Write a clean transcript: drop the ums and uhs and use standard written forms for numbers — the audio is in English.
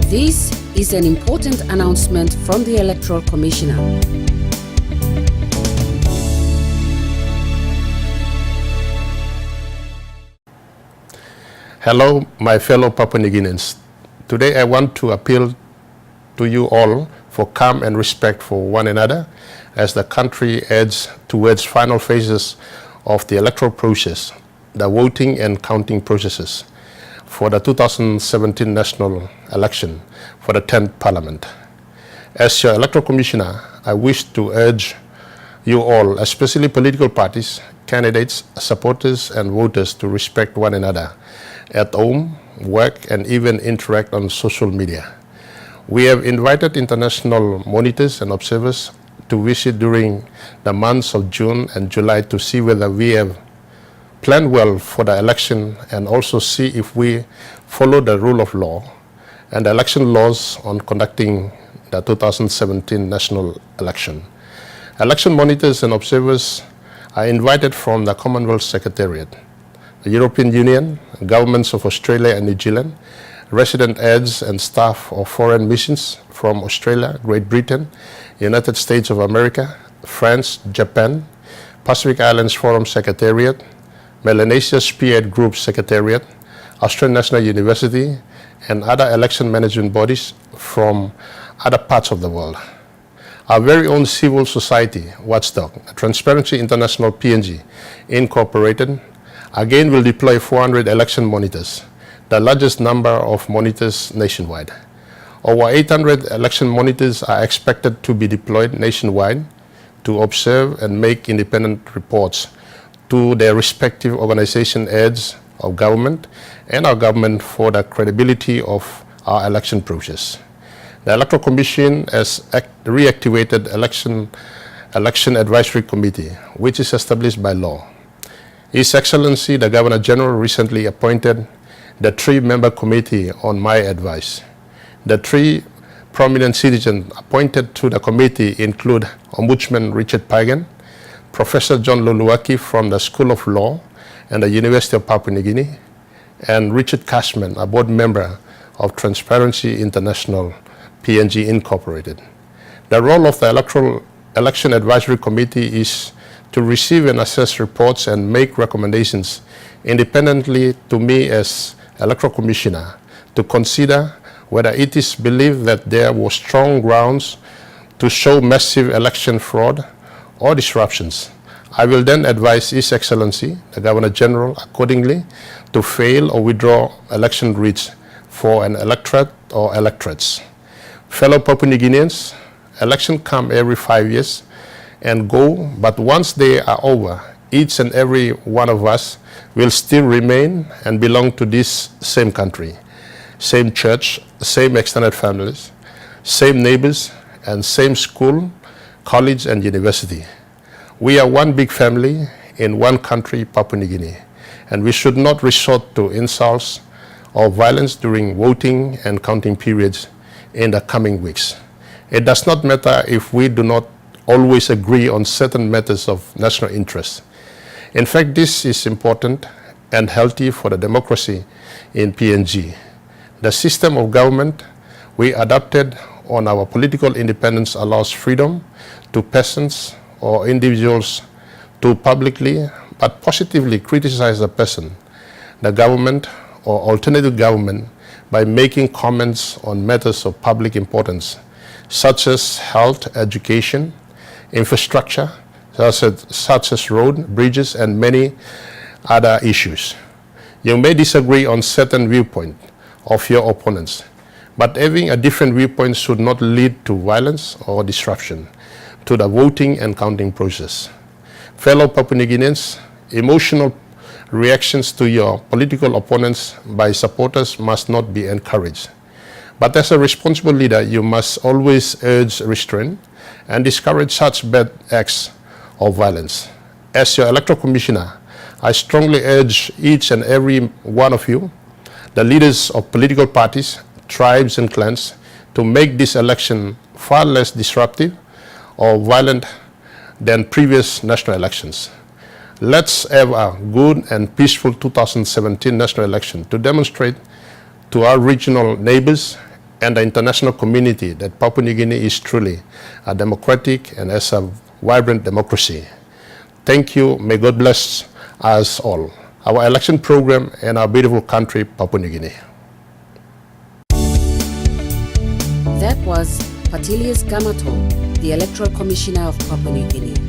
This is an important announcement from the Electoral Commissioner. Hello, my fellow Papua New Guineans. Today I want to appeal to you all for calm and respect for one another as the country heads towards final phases of the electoral process, the voting and counting processes for the 2017 national election for the 10th Parliament. As your Electoral Commissioner, I wish to urge you all, especially political parties, candidates, supporters and voters, to respect one another at home, work and even interact on social media. We have invited international monitors and observers to visit during the months of June and July to see whether we have planned well for the election and also see if we follow the rule of law and the election laws on conducting the 2017 national election. Election monitors and observers are invited from the Commonwealth Secretariat, the European Union, governments of Australia and New Zealand, resident heads and staff of foreign missions from Australia, Great Britain, United States of America, France, Japan, Pacific Islands Forum Secretariat, Melanesia Spearhead Group Secretariat, Australian National University, and other election management bodies from other parts of the world. Our very own civil society watchdog, Transparency International PNG Incorporated, again will deploy 400 election monitors, the largest number of monitors nationwide. Over 800 election monitors are expected to be deployed nationwide to observe and make independent reports to their respective organization heads of government and our government for the credibility of our election process. The Electoral Commission has reactivated Election Advisory Committee, which is established by law. His Excellency the Governor General recently appointed the 3-member committee on my advice. The 3 prominent citizens appointed to the committee include Ombudsman Richard Pagan, Professor John Luluaki from the School of Law and the University of Papua New Guinea, and Richard Cashman, a board member of Transparency International PNG Incorporated. The role of the Election Advisory Committee is to receive and assess reports and make recommendations independently to me as Electoral Commissioner to consider whether it is believed that there were strong grounds to show massive election fraud or disruptions. I will then advise His Excellency, the Governor General, accordingly to fail or withdraw election writs for an electorate or electorates. Fellow Papua New Guineans, elections come every 5 years and go, but once they are over, each and every one of us will still remain and belong to this same country, same church, same extended families, same neighbors, and same school, college, and university. We are one big family in one country, Papua New Guinea, and we should not resort to insults or violence during voting and counting periods in the coming weeks. It does not matter if we do not always agree on certain matters of national interest. In fact, this is important and healthy for the democracy in PNG. The system of government we adopted on our political independence allows freedom to persons or individuals to publicly but positively criticize a person, the government or alternative government by making comments on matters of public importance such as health, education, infrastructure, such as road, bridges, and many other issues. You may disagree on certain viewpoints of your opponents, but having a different viewpoint should not lead to violence or disruption to the voting and counting process. Fellow Papua New Guineans, emotional reactions to your political opponents by supporters must not be encouraged. But as a responsible leader, you must always urge restraint and discourage such bad acts of violence. As your Electoral Commissioner, I strongly urge each and every one of you, the leaders of political parties, tribes and clans, to make this election far less disruptive or violent than previous national elections. Let's have a good and peaceful 2017 national election to demonstrate to our regional neighbors and the international community that Papua New Guinea is truly a democratic and as a vibrant democracy. Thank you. May God bless us all, our election program, and our beautiful country, Papua New Guinea. That was Patilius Gamato, the Electoral Commissioner of Papua New Guinea.